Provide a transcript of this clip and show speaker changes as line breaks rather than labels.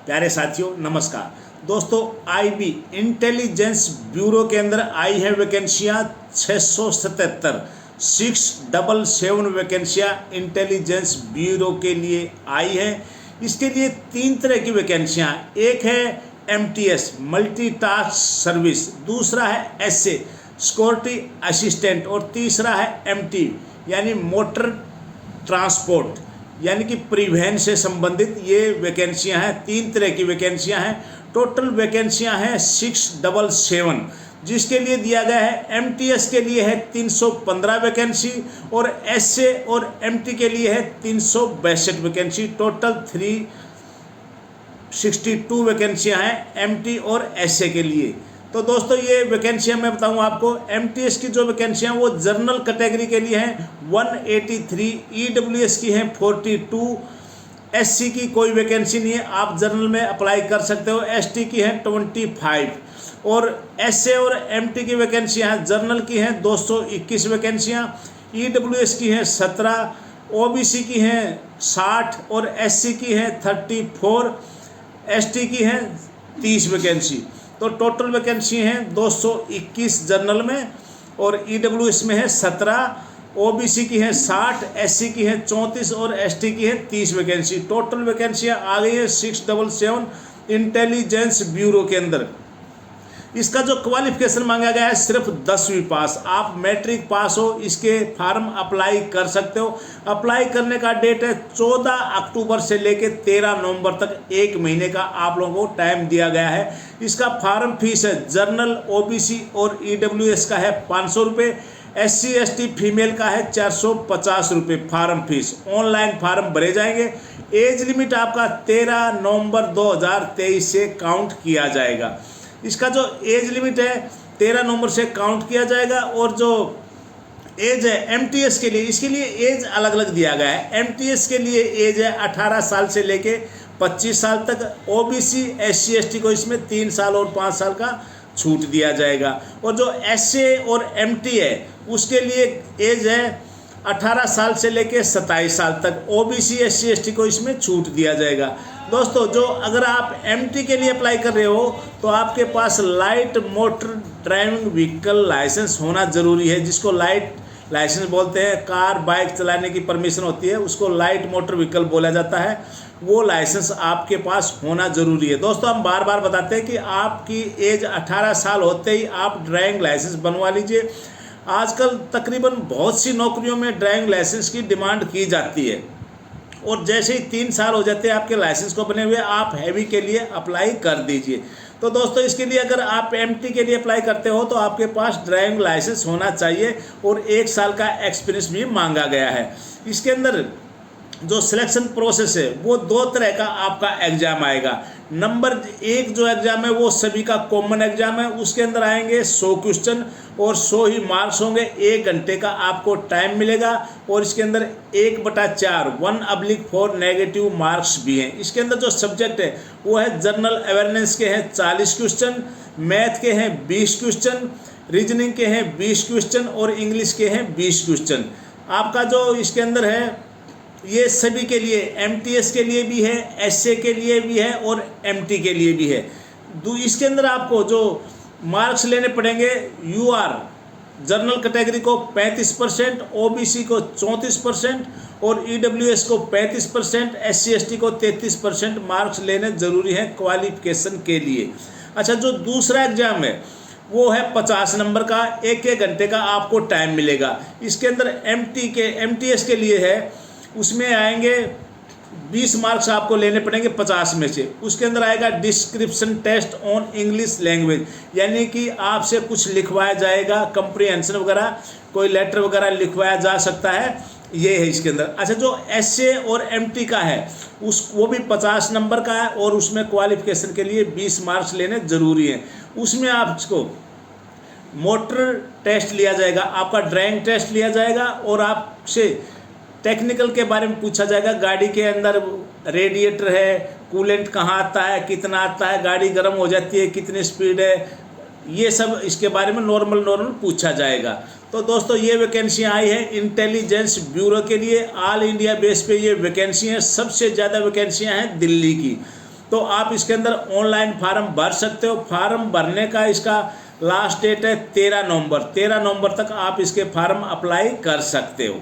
प्यारे साथियों नमस्कार। दोस्तों आईबी इंटेलिजेंस ब्यूरो के अंदर आई है वैकेंसियाँ 677 677 वैकेंसियाँ इंटेलिजेंस ब्यूरो के लिए आई है। इसके लिए 3 तरह की वैकेंसियाँ, एक है MTS मल्टीटास्क सर्विस, दूसरा है SA सिक्योरिटी असिस्टेंट और तीसरा है MT यानी मोटर ट्रांसपोर्ट यानी कि परिवहन से संबंधित ये वैकेंसियां हैं। 3 तरह की वैकेंसियां हैं। टोटल वैकेंसियां हैं 677, जिसके लिए दिया गया है MTS के लिए है 315 वैकेंसी और SA और MT के लिए है 362 वैकेंसी। टोटल 362 वैकेंसियां हैं MT और SA के लिए। तो दोस्तों ये वैकेंसियां मैं बताऊं आपको, MTS की जो वैकेंसियां वो जनरल कैटेगरी के लिए हैं 183, EWS की हैं 42, SC की कोई वैकेंसी नहीं है, आप जनरल में अप्लाई कर सकते हो। ST की हैं 25 और SA और MT की वैकेंसियां हैं, जनरल की हैं 221 वैकेंसियां, EWS की हैं 17, OBC की हैं 60 और SC की हैं 34, ST की हैं 30 वैकेंसी। तो टोटल वैकेंसी हैं 221 जनरल में और EWS में है 17, OBC की हैं 60, SC की हैं 34 और ST की हैं 30 वैकेंसी। टोटल वैकेंसियाँ आ गई है 677 इंटेलिजेंस ब्यूरो के अंदर। इसका जो क्वालिफिकेशन मांगा गया है सिर्फ 10वीं पास, आप मैट्रिक पास हो इसके फार्म अप्लाई कर सकते हो। अप्लाई करने का डेट है 14 अक्टूबर से लेके 13 नवंबर तक, 1 महीने का आप लोगों को टाइम दिया गया है। इसका फार्म फीस है जनरल, OBC और EWS का है 500 रुपये, SC ST फीमेल का है 450 रुपये फार्म फीस। ऑनलाइन फार्म भरे जाएंगे। एज लिमिट आपका 13 नवंबर 2023 से काउंट किया जाएगा। इसका जो एज लिमिट है 13 नवंबर से काउंट किया जाएगा। और जो एज है MTS के लिए, इसके लिए एज अलग अलग दिया गया है। MTS के लिए एज है 18 साल से लेके 25 साल तक, OBC SC ST को इसमें 3 साल और 5 साल का छूट दिया जाएगा। और जो SA और MT है उसके लिए एज है 18 साल से लेके 27 साल तक, OBC SC ST को इसमें छूट दिया जाएगा। दोस्तों जो अगर आप MT के लिए अप्लाई कर रहे हो तो आपके पास light motor driving vehicle licence होना ज़रूरी है, जिसको लाइट लाइसेंस बोलते हैं। कार बाइक चलाने की परमिशन होती है उसको लाइट मोटर व्हीकल बोला जाता है, वो लाइसेंस आपके पास होना ज़रूरी है। दोस्तों हम बार बार बताते हैं कि आपकी एज 18 साल होते ही आप ड्राइविंग लाइसेंस बनवा लीजिए। आजकल तकरीबन बहुत सी नौकरियों में ड्राइविंग लाइसेंस की डिमांड की जाती है और जैसे ही 3 साल हो जाते हैं आपके लाइसेंस को बने हुए, आप हैवी के लिए अप्लाई कर दीजिए। तो दोस्तों इसके लिए अगर आप MT के लिए अप्लाई करते हो तो आपके पास ड्राइविंग लाइसेंस होना चाहिए और 1 साल का एक्सपीरियंस भी मांगा गया है। इसके अंदर जो सिलेक्शन प्रोसेस है वो 2 तरह का आपका एग्ज़ाम आएगा। नंबर 1 जो एग्ज़ाम है वो सभी का कॉमन एग्ज़ाम है, उसके अंदर आएंगे 100 क्वेश्चन और 100 ही मार्क्स होंगे। 1 घंटे का आपको टाइम मिलेगा और इसके अंदर 1/4 1/4 नेगेटिव मार्क्स भी हैं। इसके अंदर जो सब्जेक्ट है वो है जनरल अवेयरनेस के हैं 40 क्वेश्चन, मैथ के हैं 20 क्वेश्चन, रीजनिंग के हैं 20 क्वेश्चन और इंग्लिश के हैं 20 क्वेश्चन। आपका जो इसके अंदर है ये सभी के लिए, MTS के लिए भी है, SA के लिए भी है और MT के लिए भी है। इसके अंदर आपको जो मार्क्स लेने पड़ेंगे, UR जनरल कैटेगरी को 35%, OBC को 34% और EWS को 35%, SC ST को 33% मार्क्स लेने ज़रूरी हैं क्वालिफिकेशन के लिए। अच्छा, जो दूसरा एग्ज़ाम है वो है 50 नंबर का, 1 घंटे का आपको टाइम मिलेगा। इसके अंदर MTS के लिए है, उसमें आएंगे 20 मार्क्स आपको लेने पड़ेंगे 50 में से। उसके अंदर आएगा description test on English language, यानी कि आपसे कुछ लिखवाया जाएगा, कंप्रीहेंशन वगैरह कोई लेटर वगैरह लिखवाया जा सकता है, ये है इसके अंदर। अच्छा, जो SA और MT का है वो भी 50 नंबर का है और उसमें क्वालिफिकेशन के लिए 20 मार्क्स लेने ज़रूरी हैं। उसमें आपको मोटर टेस्ट लिया जाएगा, आपका ड्राइविंग टेस्ट लिया जाएगा और आपसे टेक्निकल के बारे में पूछा जाएगा। गाड़ी के अंदर रेडिएटर है, कूलेंट कहाँ आता है, कितना आता है, गाड़ी गर्म हो जाती है, कितनी स्पीड है, ये सब इसके बारे में नॉर्मल पूछा जाएगा। तो दोस्तों ये वैकेंसियाँ आई है इंटेलिजेंस ब्यूरो के लिए। ऑल इंडिया बेस पे ये वैकेंसी हैं। सबसे ज़्यादा वैकेंसियाँ हैं दिल्ली की। तो आप इसके अंदर ऑनलाइन फार्म भर सकते हो। फार्म भरने का इसका लास्ट डेट है 13 नवंबर। 13 नवंबर तक आप इसके फार्म अप्लाई कर सकते हो।